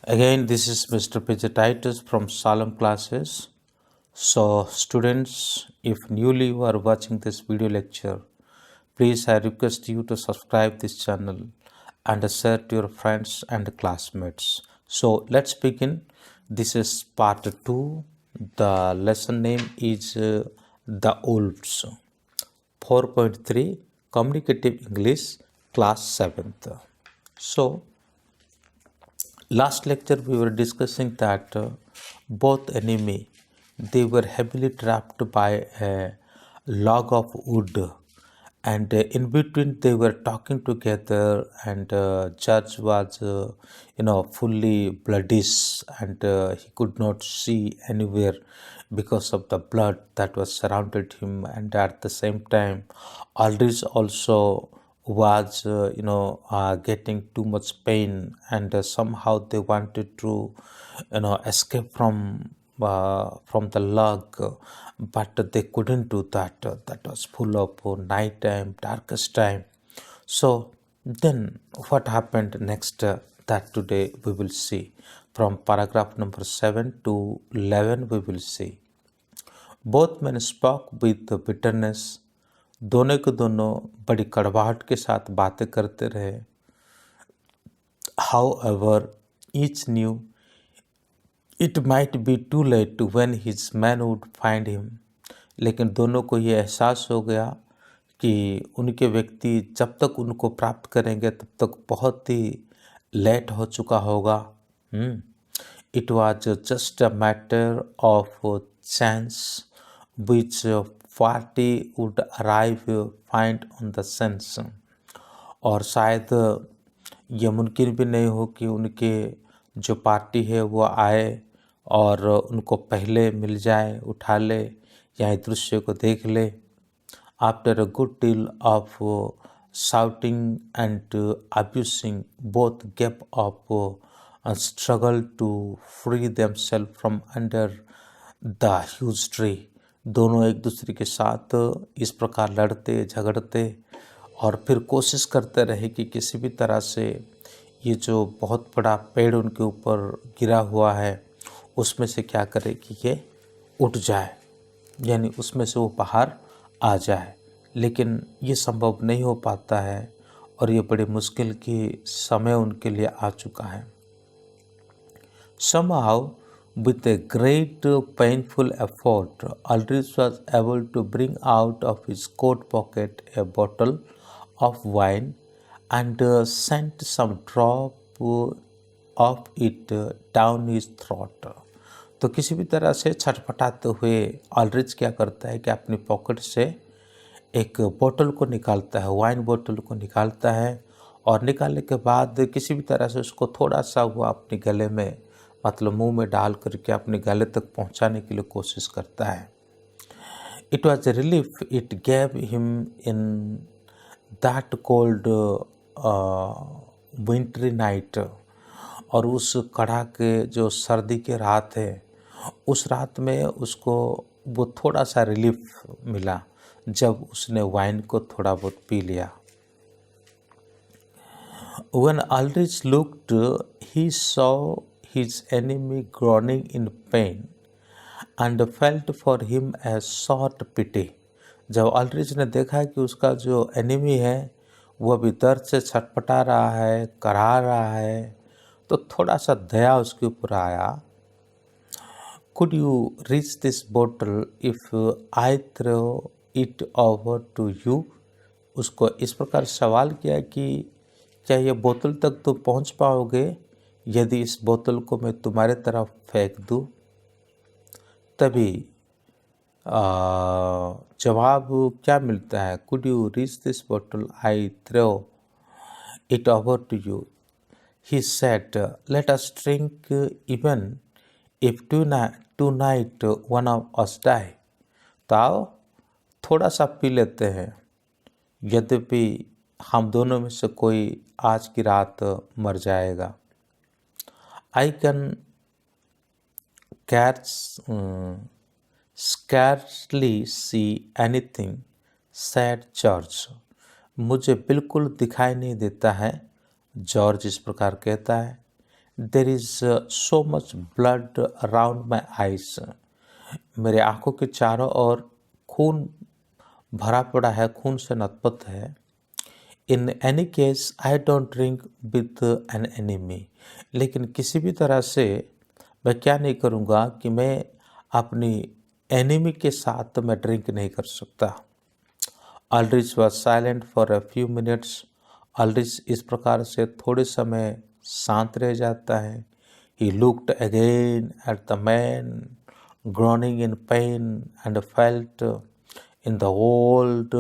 Again, this is Mr. Pijatitis from Salem classes. So, students, if newly you are watching this video lecture, please I request you to subscribe this channel and share to your friends and classmates. So, let's begin. This is part 2. The lesson name is The Wolves. 4.3 Communicative English, class 7th. So, last lecture we were discussing that both enemy they were heavily trapped by a log of wood, and in between they were talking together, and judge was fully bloodish, and he could not see anywhere because of the blood that was surrounded him. And at the same time, Aldrich also was getting too much pain, and somehow they wanted to escape from the log, but they couldn't do that. That was full of night time, darkest time. So then what happened next, that today we will see. From paragraph number 7 to 11 we will see. Both man spoke with bitterness, दोनों के दोनों बड़ी कड़वाहट के साथ बातें करते रहे. However each knew it might be too late when his man would find him. लेकिन दोनों को ये एहसास हो गया कि उनके व्यक्ति जब तक उनको प्राप्त करेंगे तब तक बहुत ही लेट हो चुका होगा. It was just a matter of chance which party would arrive find on the sense. और शायद ये मुमकिन भी नहीं हो कि उनके जो पार्टी है वो आए और उनको पहले मिल जाए, उठा ले या इस दृश्य को देख ले. After a good deal of shouting and abusing, both gave up and struggled to free themselves from under the huge tree. दोनों एक दूसरे के साथ इस प्रकार लड़ते झगड़ते और फिर कोशिश करते रहे कि किसी भी तरह से ये जो बहुत बड़ा पेड़ उनके ऊपर गिरा हुआ है उसमें से क्या करे कि ये उठ जाए, यानी उसमें से वो बाहर आ जाए. लेकिन ये संभव नहीं हो पाता है और ये बड़ी मुश्किल की समय उनके लिए आ चुका है. Somehow, with a great painful effort, Aldrich was able to bring out of his coat pocket a bottle of wine and sent some drop of it down his throat. तो किसी भी तरह से छटपटाते हुए ऑल्ड्रिच क्या करता है कि अपनी पॉकेट से एक बोतल को निकालता है, वाइन बोतल को निकालता है, और निकालने के बाद किसी भी तरह से उसको थोड़ा सा वो अपने गले में, मतलब मुंह में डाल करके अपने गले तक पहुंचाने के लिए कोशिश करता है. It was a relief it gave him in that cold wintry night. और उस कड़ाके जो सर्दी के रात है उस रात में उसको वो थोड़ा सा रिलीफ मिला जब उसने वाइन को थोड़ा बहुत पी लिया. When Aldrich looked, he saw his enemy groaning in pain and felt for him a short pity. जब ऑल्ड्रिच ने देखा कि उसका जो एनिमी है वो अभी दर्द से छटपटा रहा है, करा रहा है, तो थोड़ा सा दया उसके ऊपर आया. Could you reach this bottle if I throw it over to you? उसको इस प्रकार सवाल किया कि क्या ये बोतल तक तो पहुंच पाओगे यदि इस बोतल को मैं तुम्हारे तरफ फेंक दूं? तभी जवाब क्या मिलता है? Could you reach this bottle I throw it over to you? He said, let us drink even if tonight one of us die. तो आओ थोड़ा सा पी लेते हैं, यद्यपि हम दोनों में से कोई आज की रात मर जाएगा. I can scarcely see anything, said George. मुझे बिल्कुल दिखाई नहीं देता है, जॉर्ज इस प्रकार कहता है. There is so much blood around my eyes, मेरे आंखों के चारों ओर खून भरा पड़ा है, खून से नतपत है। In any case I don't drink with an enemy, लेकिन किसी भी तरह से मैं क्या नहीं करूँगा कि मैं अपनी एनिमी के साथ मैं ड्रिंक नहीं कर सकता। Aldrich was silent for a few minutes, Aldrich इस प्रकार से थोड़े समय शांत रह जाता है। He looked again at the man groaning in pain and felt in the old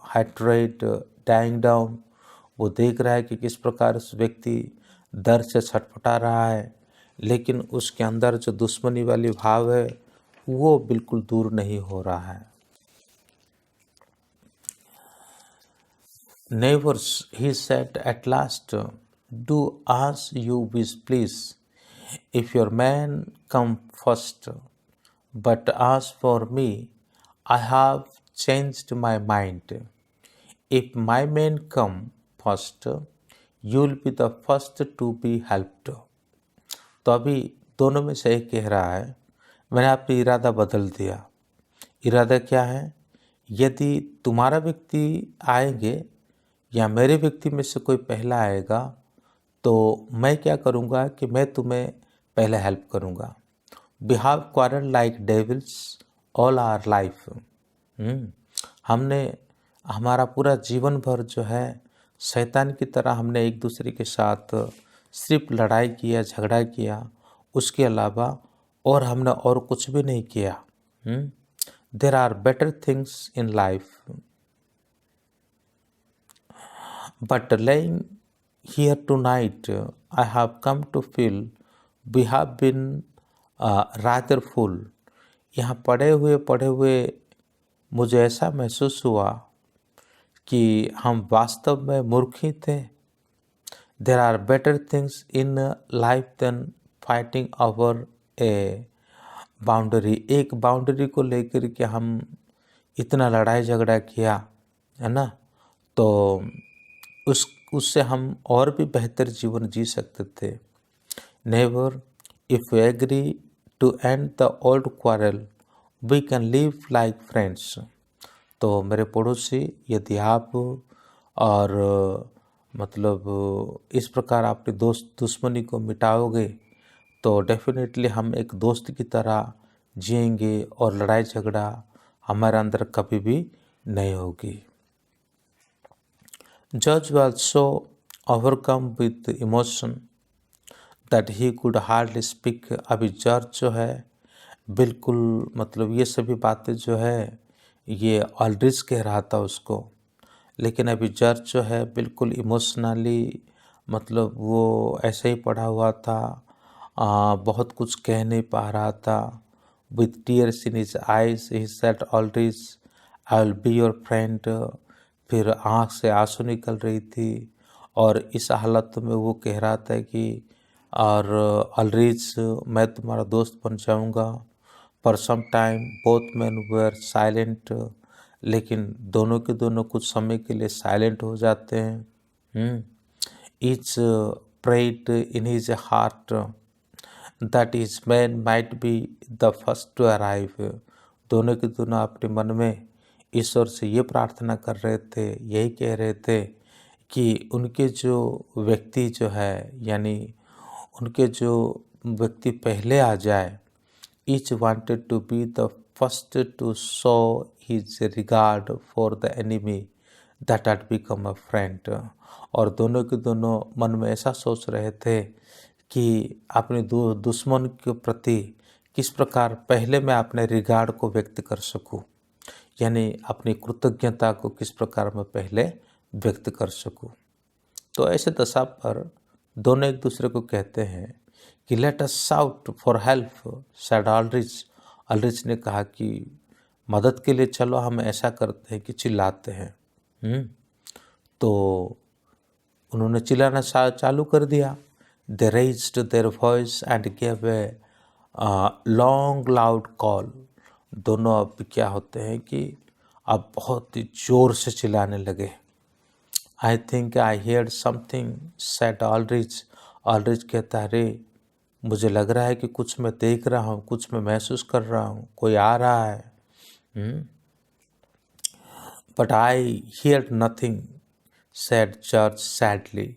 hatred dying down. वो देख रहा है कि किस प्रकार उस व्यक्ति दर्द से छटपटा रहा है, लेकिन उसके अंदर जो दुश्मनी वाली भाव है वो बिल्कुल दूर नहीं हो रहा है। Neighbors, he said at last, do as you wish, please. If your man come first, but as for me, I have changed my mind. If my men come first, you'll be the first to be helped. तो अभी दोनों में से एक कह रहा है, मैंने अपनी इरादा बदल दिया। इरादा क्या है? यदि तुम्हारा व्यक्ति आएंगे या मेरे व्यक्ति में से कोई पहला आएगा तो मैं क्या करूँगा कि मैं तुम्हें पहले हेल्प करूँगा। We have quarrel like devils all our life. हमने हमारा पूरा जीवन भर जो है शैतान की तरह हमने एक दूसरे के साथ सिर्फ लड़ाई किया, झगड़ा किया, उसके अलावा और हमने और कुछ भी नहीं किया। There are better things in life, but lying here tonight, I have come to feel we have been rather full. यहाँ पढ़े हुए मुझे ऐसा महसूस हुआ कि हम वास्तव में मूर्ख ही थे। There are better things in life than fighting over a boundary. एक बाउंड्री को लेकर के हम इतना लड़ाई झगड़ा किया है ना, तो उससे हम और भी बेहतर जीवन जी सकते थे। Never, if we agree to end the old quarrel we can live like friends. तो मेरे पड़ोसी, यदि आप और मतलब इस प्रकार अपने दुश्मनी को मिटाओगे तो डेफिनेटली हम एक दोस्त की तरह जिएंगे और लड़ाई झगड़ा हमारे अंदर कभी भी नहीं होगी। George was so overcome with emotion that he could hardly speak। अभी जॉर्ज जो है बिल्कुल मतलब ये सभी बातें जो है ये ऑल्ड्रिच कह रहा था उसको, लेकिन अभी जॉर्ज जो है बिल्कुल इमोशनली मतलब वो ऐसे ही पड़ा हुआ था, बहुत कुछ कह नहीं पा रहा था। With tears in his eyes he said Aldrich I will be your friend. फिर आँख से आंसू निकल रही थी और इस हालत में वो कह रहा था कि और ऑल्ड्रिच मैं तुम्हारा दोस्त बन जाऊंगा। पर some time both man were silent, लेकिन दोनों के दोनों कुछ समय के लिए साइलेंट हो जाते हैं। Each prayed in his heart that his man might be the first to arrive. दोनों के दोनों अपने मन में ईश्वर से ये प्रार्थना कर रहे थे, यही कह रहे थे कि उनके जो व्यक्ति जो है यानी उनके जो व्यक्ति पहले आ जाए। Each wanted to be the first to show his regard for the enemy that had become a friend. और दोनों के दोनों मन में ऐसा सोच रहे थे कि अपने दुश्मन के प्रति किस प्रकार पहले मैं अपने रिगार्ड को व्यक्त कर सकूं, यानी अपनी कृतज्ञता को किस प्रकार मैं पहले व्यक्त कर सकूं। तो ऐसे दशा पर दोनों एक दूसरे को कहते हैं कि let us shout for help, said Aldrich. Aldrich ने कहा कि मदद के लिए चलो हम ऐसा करते हैं कि चिल्लाते हैं। तो उन्होंने चिल्लाना चालू कर दिया। They raised their voice and gave a long loud call. दोनों अब क्या होते हैं कि अब बहुत ही जोर से चिल्लाने लगे। I think I heard something, said Aldrich. ऑलरेज कहता है, अरे मुझे लग रहा है कि कुछ मैं देख रहा हूँ, कुछ मैं महसूस कर रहा हूँ, कोई आ रहा है। But I hear nothing, sad जज सैडली।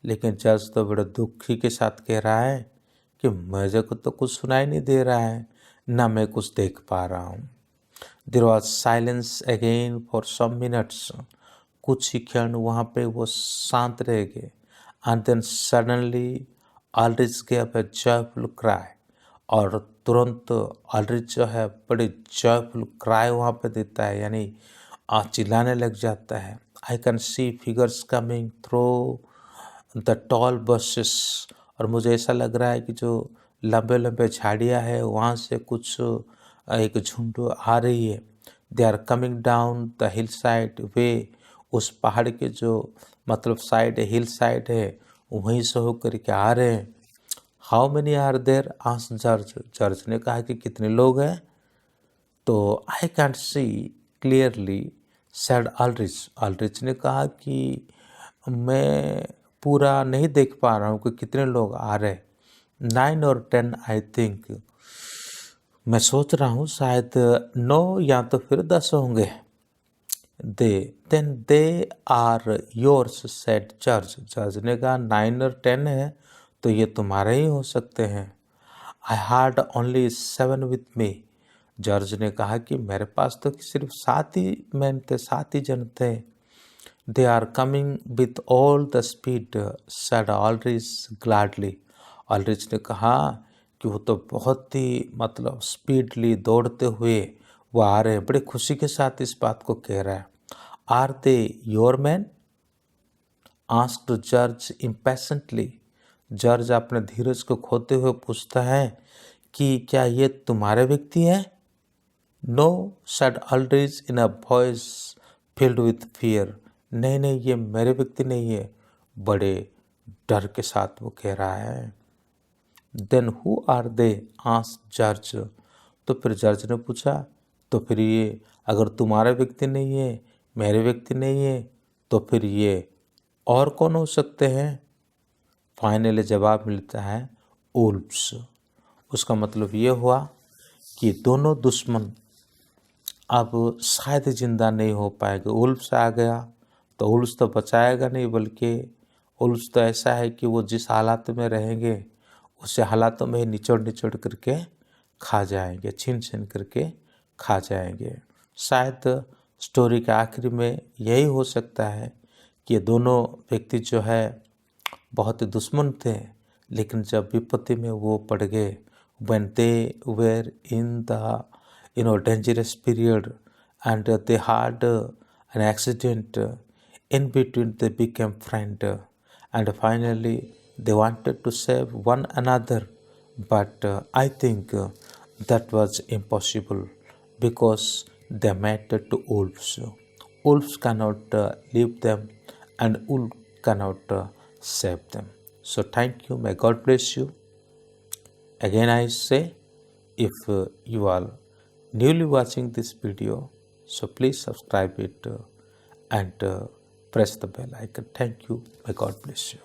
लेकिन जज तो बड़े दुखी के साथ कह रहा है कि मुझे को तो कुछ सुनाई नहीं दे रहा है, ना मैं कुछ देख पा रहा हूँ। There was silence again for some minutes. कुछ ही क्षण वहाँ पे वो शांत रह गए। And then suddenly Aldrich gave a joyful cry. और तुरंत ऑलरिज जो है बड़े जॉयफुल क्राई वहाँ पे देता है, यानी चिल्लाने लग जाता है। I can see figures coming through the tall buses. और मुझे ऐसा लग रहा है कि जो लंबे लंबे झाड़ियाँ है वहाँ से कुछ एक झुंड आ रही है। They are coming down the hillside way. उस पहाड़ के जो मतलब साइड है, हिल साइड है, वहीं से होकर के आ रहे हैं। How many are there, asked जज। जज ने कहा कि कितने लोग हैं। तो I can't see clearly, said Aldrich. Aldrich ने कहा कि मैं पूरा नहीं देख पा रहा हूँ कि कितने लोग आ रहे। 9 और 10 आई थिंक। मैं सोच रहा हूँ शायद 9 या तो फिर 10 होंगे। दे आर योर्स, सेड जज। जज ने कहा 9 और 10 है तो ये तुम्हारे ही हो सकते हैं। I had only 7 with me. George ने कहा कि मेरे पास तो सिर्फ 7 ही मैन थे, 7 ही जन थे। They are coming with all the speed, said Aldrich gladly. Aldrich ने कहा कि वो तो बहुत ही मतलब स्पीडली दौड़ते हुए वो आ रहे हैं, बड़े खुशी के साथ इस बात को कह रहा है। Are they your man, asked जज इम्पैशेंटली। जज अपने धीरज को खोते हुए पूछता है कि क्या ये तुम्हारे व्यक्ति हैं? No, said Aldrich in a voice filled with fear. नहीं नहीं, ये मेरे व्यक्ति नहीं है, बड़े डर के साथ वो कह रहा है। Then who are they, asked जज। तो फिर जज ने पूछा, तो फिर ये अगर तुम्हारे व्यक्ति नहीं है, मेरे व्यक्ति नहीं है, तो फिर ये और कौन हो सकते हैं? फाइनली जवाब मिलता है, वुल्व्स। उसका मतलब ये हुआ कि दोनों दुश्मन अब शायद जिंदा नहीं हो पाएगा। वुल्व्स आ गया तो वुल्व्स तो बचाएगा नहीं, बल्कि वुल्व्स तो ऐसा है कि वो जिस हालात में रहेंगे उस हालातों में निचोड़ निचोड़ करके खा जाएंगे, छीन छीन करके खा जाएंगे। शायद स्टोरी के आखिर में यही हो सकता है कि दोनों व्यक्ति जो है बहुत ही दुश्मन थे, लेकिन जब विपत्ति में वो पड़ गए, when they were in the dangerous period and they had an accident, in between they became friend, and finally they wanted to save one another, but I think that was impossible because they mattered to wolves. Wolves cannot leave them, and wolf cannot save them. So thank you. May God bless you. Again I say, if you are newly watching this video, so please subscribe it and press the bell icon. Thank you. May God bless you.